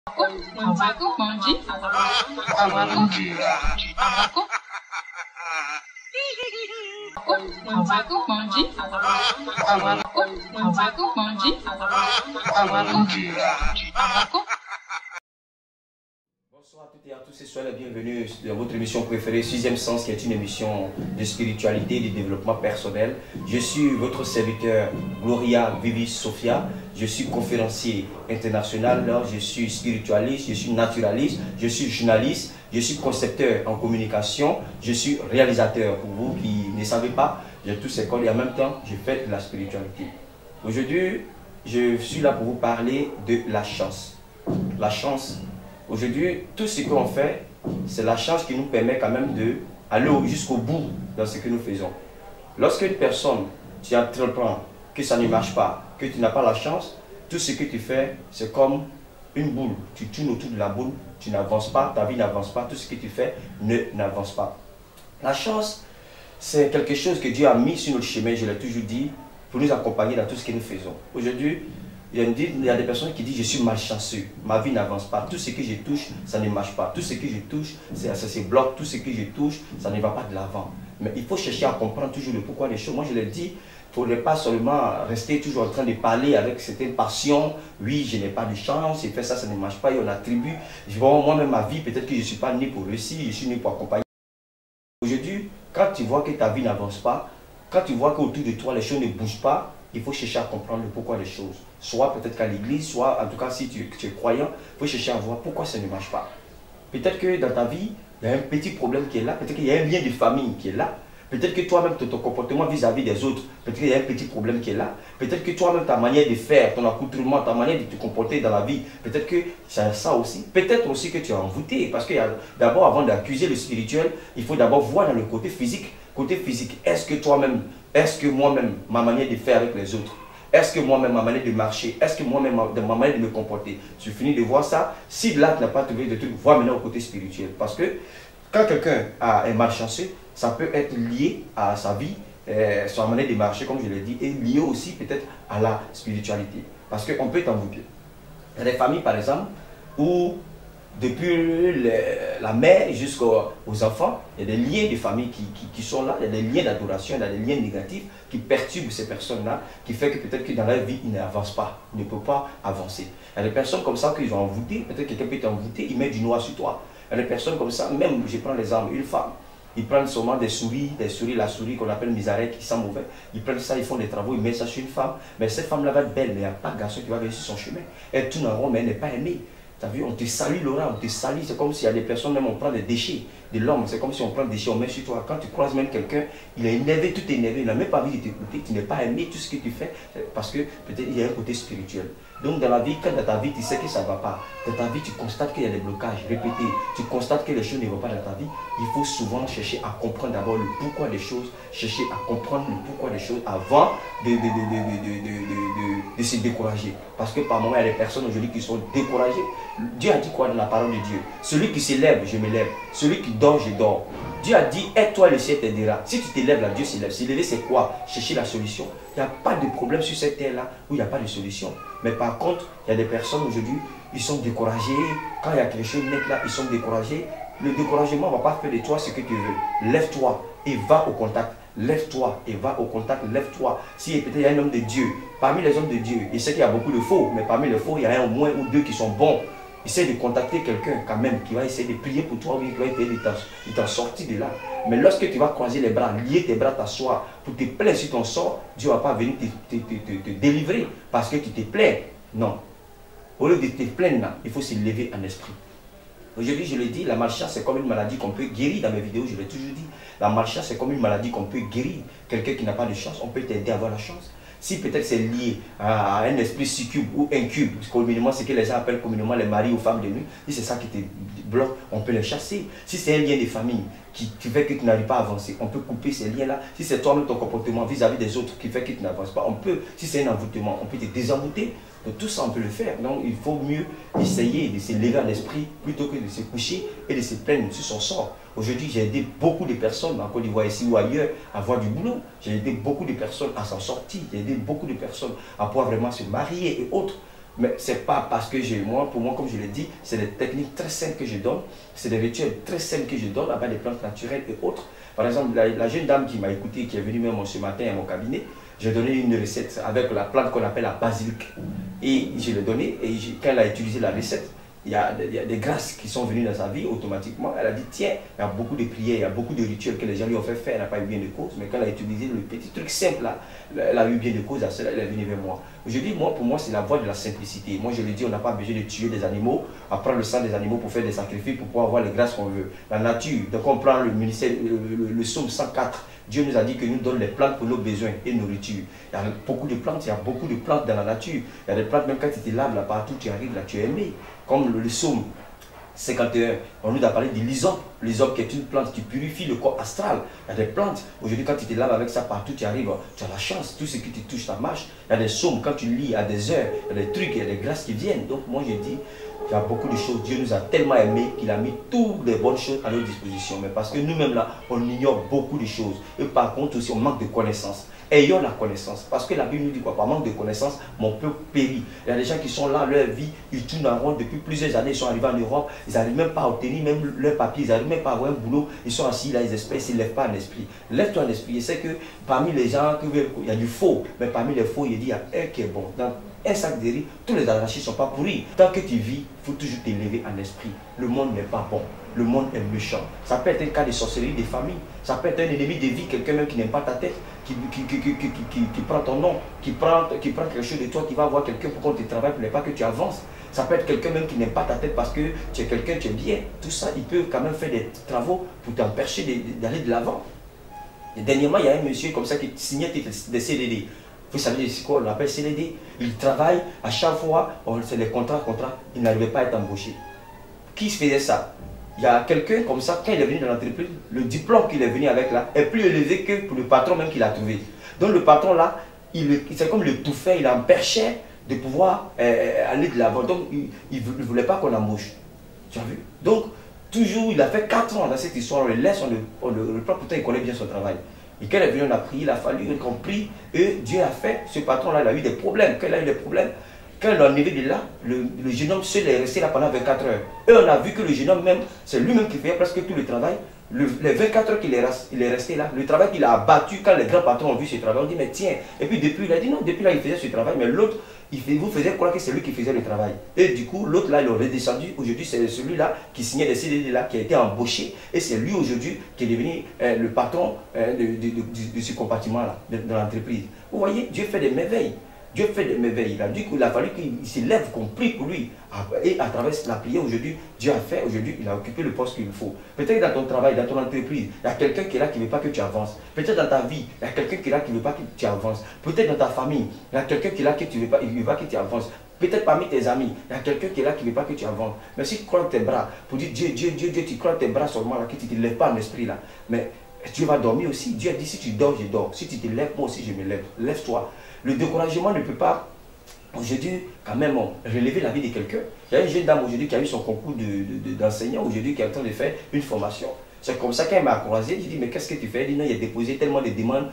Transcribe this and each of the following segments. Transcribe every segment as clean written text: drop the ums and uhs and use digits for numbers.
Bonsoir à toutes et à tous et soyez les bienvenus dans votre émission préférée, Sixième Sens, qui est une émission de spiritualité et de développement personnel. Je suis votre serviteur Gloria Vivis Sophia. Je suis conférencier international, je suis spiritualiste, je suis naturaliste, je suis journaliste, je suis concepteur en communication, je suis réalisateur. Pour vous qui ne savez pas, j'ai tous ces écoles et en même temps, je fais de la spiritualité. Aujourd'hui, je suis là pour vous parler de la chance. La chance. Aujourd'hui, tout ce qu'on fait, c'est la chance qui nous permet quand même d'aller jusqu'au bout dans ce que nous faisons. Lorsqu'une personne, tu entreprends, que ça ne marche pas, que tu n'as pas la chance, tout ce que tu fais, c'est comme une boule. Tu tournes autour de la boule, tu n'avances pas, ta vie n'avance pas, tout ce que tu fais n'avance pas. La chance, c'est quelque chose que Dieu a mis sur notre chemin, je l'ai toujours dit, pour nous accompagner dans tout ce que nous faisons. Aujourd'hui, il y a des personnes qui disent je suis malchanceux, ma vie n'avance pas, tout ce que je touche, ça ne marche pas, tout ce que je touche, ça se bloque, tout ce que je touche, ça ne va pas de l'avant. Mais il faut chercher à comprendre toujours le pourquoi des choses. Moi je l'ai dit, il ne faudrait pas seulement rester toujours en train de parler avec certaines passions, oui je n'ai pas de chance, j'ai fait ça, ça ne marche pas, et on attribue, moi-même ma vie, peut-être que je ne suis pas né pour réussir, je suis né pour accompagner. Aujourd'hui, quand tu vois que ta vie n'avance pas, quand tu vois qu'autour de toi les choses ne bougent pas, il faut chercher à comprendre le pourquoi des choses. Soit peut-être qu'à l'église, soit en tout cas si tu es croyant, il faut chercher à voir pourquoi ça ne marche pas. Peut-être que dans ta vie, il y a un petit problème qui est là, peut-être qu'il y a un lien de famille qui est là, peut-être que toi-même, ton comportement vis-à-vis des autres, peut-être qu'il y a un petit problème qui est là, peut-être que toi-même, ta manière de faire, ton accoutrement, ta manière de te comporter dans la vie, peut-être que c'est ça aussi. Peut-être aussi que tu es envoûté, parce que d'abord, avant d'accuser le spirituel, il faut d'abord voir dans le côté physique. Côté physique, est-ce que toi-même, est-ce que moi-même, ma manière de faire avec les autres, est-ce que moi-même, ma manière de marcher, est-ce que moi-même, ma manière de me comporter, je finis de voir ça. Si là, tu n'as pas trouvé de truc, vois maintenant au côté spirituel. Parce que quand quelqu'un est malchanceux, ça peut être lié à sa vie, sa manière de marcher, comme je l'ai dit, et lié aussi peut-être à la spiritualité. Parce qu'on peut t'envoûter. Il y a des familles, par exemple, où depuis la mère jusqu'aux enfants, il y a des liens de famille qui sont là, il y a des liens d'adoration, il y a des liens négatifs qui perturbent ces personnes-là, qui fait que peut-être que dans leur vie, ils n'avancent pas, ils ne peuvent pas avancer. Il y a des personnes comme ça qu'ils ont envoûté, peut-être que quelqu'un peut t'envoûter, il met du noir sur toi. Il y a des personnes comme ça, même, je prends l'exemple, une femme, ils prennent seulement des souris, la souris qu'on appelle misarec, qui sent mauvais, ils prennent ça, ils font des travaux, ils mettent ça sur une femme, mais cette femme-là va être belle, mais il n'y a pas de garçon qui va venir sur son chemin. Elle tourne en rond, mais elle n'est pas aimée. Tu as vu, on te salue Laura, on te salue, c'est comme s'il y a des personnes, même on prend des déchets de l'homme, c'est comme si on prend des déchets, on met sur toi. Quand tu croises même quelqu'un, il est énervé, tout est énervé, il n'a même pas envie de t'écouter, tu n'es pas aimé, tout ce que tu fais, parce que peut-être il y a un côté spirituel. Donc dans la vie, quand dans ta vie tu sais que ça ne va pas, dans ta vie tu constates qu'il y a des blocages répétés, tu constates que les choses ne vont pas dans ta vie, il faut souvent chercher à comprendre d'abord le pourquoi des choses, chercher à comprendre le pourquoi des choses avant de se décourager. Parce que par moments il y a des personnes aujourd'hui qui sont découragées. Dieu a dit quoi dans la parole de Dieu? Celui qui s'élève, je me lève. Celui qui dort, je dors. Dieu a dit, aide-toi, le ciel t'aidera. Si tu t'élèves là, Dieu s'élève. S'élever, c'est quoi? Chercher la solution. Il n'y a pas de problème sur cette terre-là où il n'y a pas de solution. Mais par contre, il y a des personnes aujourd'hui, ils sont découragés. Quand il y a quelque chose net là, ils sont découragés. Le découragement ne va pas faire de toi ce que tu veux. Lève-toi et va au contact. Lève-toi et va au contact, lève-toi. Si peut-être il y a un homme de Dieu, parmi les hommes de Dieu, il sait qu'il y a beaucoup de faux, mais parmi les faux, il y a un au moins ou deux qui sont bons. Essaye de contacter quelqu'un quand même qui va essayer de prier pour toi, ou qui va essayer de t'en sortir de là. Mais lorsque tu vas croiser les bras, lier tes bras, t'asseoir, pour te plaindre sur ton sort, Dieu ne va pas venir te délivrer parce que tu te plains. Non. Au lieu de te plaindre, il faut se lever en esprit. Aujourd'hui, je le dis, la malchance, c'est comme une maladie qu'on peut guérir. Dans mes vidéos, je l'ai toujours dit. La malchance, c'est comme une maladie qu'on peut guérir. Quelqu'un qui n'a pas de chance, on peut t'aider à avoir la chance. Si peut-être c'est lié à un esprit succube ou incube, communément, c'est ce que les gens appellent communément les maris ou femmes de nuit, si c'est ça qui te bloque, on peut les chasser. Si c'est un lien de famille qui fait que tu n'arrives pas à avancer, on peut couper ces liens-là. Si c'est toi-même ton comportement vis-à-vis des autres qui fait que tu n'avances pas, on peut, si c'est un envoûtement, on peut te désenvoûter. Donc tout ça, on peut le faire. Donc il faut mieux essayer de se lever à l'esprit plutôt que de se coucher et de se plaindre sur son sort. Aujourd'hui, j'ai aidé beaucoup de personnes en Côte d'Ivoire, ici ou ailleurs, à avoir du boulot. J'ai aidé beaucoup de personnes à s'en sortir. J'ai aidé beaucoup de personnes à pouvoir vraiment se marier et autres. Mais ce n'est pas parce que j'ai moi, pour moi, comme je l'ai dit, c'est des techniques très simples que je donne, c'est des rituels très simples que je donne avec des plantes naturelles et autres. Par exemple, la jeune dame qui m'a écouté, qui est venue même ce matin à mon cabinet, j'ai donné une recette avec la plante qu'on appelle la basilic. Et je l'ai donnée, et quand elle a utilisé la recette, il y a des grâces qui sont venues dans sa vie automatiquement. Elle a dit, tiens, il y a beaucoup de prières, il y a beaucoup de rituels que les gens lui ont fait faire, elle n'a pas eu bien de cause. Mais quand elle a utilisé le petit truc simple là, elle a eu bien de cause à cela, elle est venue vers moi. Je dis, moi, pour moi, c'est la voie de la simplicité. Moi, je lui dis, on n'a pas besoin de tuer des animaux, à prendre le sang des animaux pour faire des sacrifices, pour pouvoir avoir les grâces qu'on veut. La nature, donc on prend le psaume 104. Dieu nous a dit que nous donne les plantes pour nos besoins et nourriture. Il y a beaucoup de plantes, il y a beaucoup de plantes dans la nature. Il y a des plantes, même quand tu te laves là partout, tu arrives là, tu es aimé. Comme le psaume 51, on nous a parlé de l'hysope. L'hysope qui est une plante qui purifie le corps astral. Il y a des plantes, aujourd'hui quand tu te laves avec ça partout, tu arrives, tu as la chance, tout ce qui te touche, ça marche. Il y a des psaumes, quand tu lis, il y a des heures, il y a des trucs, il y a des grâces qui viennent. Donc moi je dis, il y a beaucoup de choses. Dieu nous a tellement aimés qu'il a mis toutes les bonnes choses à notre disposition. Mais parce que nous-mêmes là, on ignore beaucoup de choses. Et par contre aussi, on manque de connaissances. Ayons la connaissance. Parce que la Bible nous dit quoi? Par manque de connaissances, mon peuple périt. Il y a des gens qui sont là, leur vie, ils tournent en rond depuis plusieurs années. Ils sont arrivés en Europe, ils n'arrivent même pas à obtenir même leur papier, ils n'arrivent même pas à avoir un boulot. Ils sont assis là, ils espèrent, ils ne lèvent pas un esprit. Lève-toi un esprit. Et c'est que parmi les gens, il y a du faux. Mais parmi les faux, il dit, il y a un qui est bon. Dans un sac de riz, tous les arachides ne sont pas pourris. Tant que tu vis, il faut toujours t'élever en esprit. Le monde n'est pas bon. Le monde est méchant. Ça peut être un cas de sorcellerie des familles. Ça peut être un ennemi de vie, quelqu'un même qui n'aime pas ta tête, qui prend ton nom, qui prend quelque chose de toi, qui va voir quelqu'un pour qu'on te travaille, pour ne pas que tu avances. Ça peut être quelqu'un même qui n'aime pas ta tête parce que tu es quelqu'un, tu es bien. Tout ça, il peut quand même faire des travaux pour t'empêcher d'aller de l'avant. Et dernièrement, il y a un monsieur comme ça qui signait des CDD. Vous savez c'est quoi on appelle CDD? Il travaille, à chaque fois, c'est les contrats, il n'arrivait pas à être embauché. Qui faisait ça? Il y a quelqu'un comme ça, quand il est venu dans l'entreprise, le diplôme qu'il est venu avec là est plus élevé que pour le patron même qu'il a trouvé. Donc le patron là, c'est comme le tout fait, il empêchait de pouvoir aller de l'avant. Donc il ne voulait pas qu'on embauche. Tu as vu? Donc toujours, il a fait 4 ans dans cette histoire, on le laisse, on le prend, pourtant il connaît bien son travail. Et quand il est venu, on a prié, il a fallu qu'on prie, et Dieu a fait, ce patron là, il a eu des problèmes. Quand il a eu des problèmes, quand il est arrivé de là, le jeune homme seul est resté là pendant 24 heures. Et on a vu que le jeune homme même, c'est lui-même qui fait presque tout le travail. Les 24 heures qu'il est resté là, le travail qu'il a abattu, quand les grands patrons ont vu ce travail, on dit mais tiens, et puis depuis il a dit non, depuis là il faisait ce travail, mais l'autre, vous faisiez croire que c'est lui qui faisait le travail. Et du coup, l'autre là, il est redescendu, aujourd'hui c'est celui-là qui signait des CDD là, qui a été embauché, et c'est lui aujourd'hui qui est devenu le patron de ce compartiment là, de l'entreprise. Vous voyez, Dieu fait des merveilles. Dieu fait des merveilles. Il a fallu qu'il se lève, qu'on prie pour lui. Et à travers la prière, aujourd'hui, Dieu a fait, aujourd'hui, il a occupé le poste qu'il faut. Peut-être dans ton travail, dans ton entreprise, il y a quelqu'un qui est là qui ne veut pas que tu avances. Peut-être dans ta vie, il y a quelqu'un qui est là qui ne veut pas que tu avances. Peut-être dans ta famille, il y a quelqu'un qui est là qui ne veut pas que tu avances. Peut-être parmi tes amis, il y a quelqu'un qui est là qui ne veut pas que tu avances. Mais si tu crois tes bras, pour dire Dieu, tu crois tes bras seulement là, que tu ne te lèves pas en esprit là. Mais Dieu va dormir aussi. Dieu a dit si tu dors, je dors. Si tu te lèves, moi aussi je me lève. Lève-toi. Le découragement ne peut pas, aujourd'hui, quand même, relever la vie de quelqu'un. Il y a une jeune dame aujourd'hui qui a eu son concours d'enseignant, aujourd'hui qui est en train de faire une formation. C'est comme ça qu'elle m'a croisé, je dis mais qu'est-ce que tu fais? Elle dit non, il a déposé tellement de demandes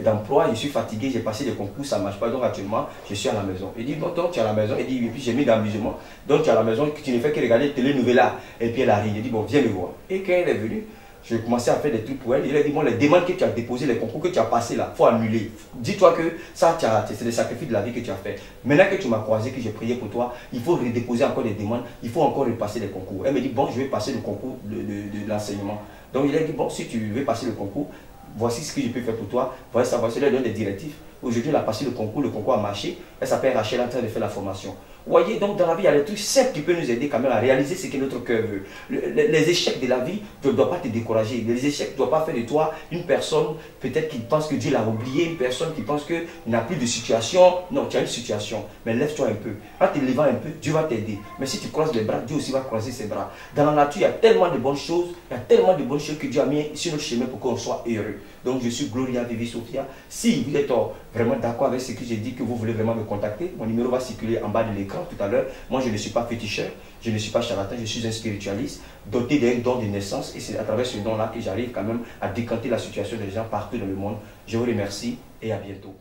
d'emploi, je suis fatigué, j'ai passé des concours, ça ne marche pas, donc actuellement je suis à la maison. Il dit bon, donc tu es à la maison, il dit et puis j'ai mis d'amusement, donc tu es à la maison, tu ne fais que regarder télé-nouvela. Et puis elle arrive, il dit bon, viens me voir. Et quand elle est venue, je commençais à faire des trucs pour elle. Il a dit, bon, les demandes que tu as déposées, les concours que tu as passés là, il faut annuler. Dis-toi que ça, c'est des sacrifices de la vie que tu as fait. Maintenant que tu m'as croisé, que j'ai prié pour toi, il faut redéposer encore des demandes, il faut encore repasser les concours. Elle me dit, bon, je vais passer le concours de l'enseignement. Donc il a dit, bon, si tu veux passer le concours, voici ce que je peux faire pour toi. Voici ça, voici, elle donne des directives. Aujourd'hui, elle a passé le concours a marché. Elle s'appelle Rachel, en train de faire la formation. Vous voyez, donc dans la vie, il y a des trucs simples qui peuvent nous aider quand même à réaliser ce que notre cœur veut. Les échecs de la vie ne doivent pas te décourager. Les échecs ne doivent pas faire de toi une personne peut-être qui pense que Dieu l'a oublié, une personne qui pense qu'il n'a plus de situation. Non, tu as une situation, mais lève-toi un peu. En te levant un peu, Dieu va t'aider. Mais si tu croises les bras, Dieu aussi va croiser ses bras. Dans la nature, il y a tellement de bonnes choses, il y a tellement de bonnes choses que Dieu a mis sur notre chemin pour qu'on soit heureux. Donc je suis Gloria Vivi Sophia. Si vous êtes vraiment d'accord avec ce que j'ai dit, que vous voulez vraiment me contacter, mon numéro va circuler en bas de l'écran tout à l'heure. Moi, je ne suis pas féticheur, je ne suis pas charlatan, je suis un spiritualiste doté d'un don de naissance. Et c'est à travers ce don-là que j'arrive quand même à décanter la situation des gens partout dans le monde. Je vous remercie et à bientôt.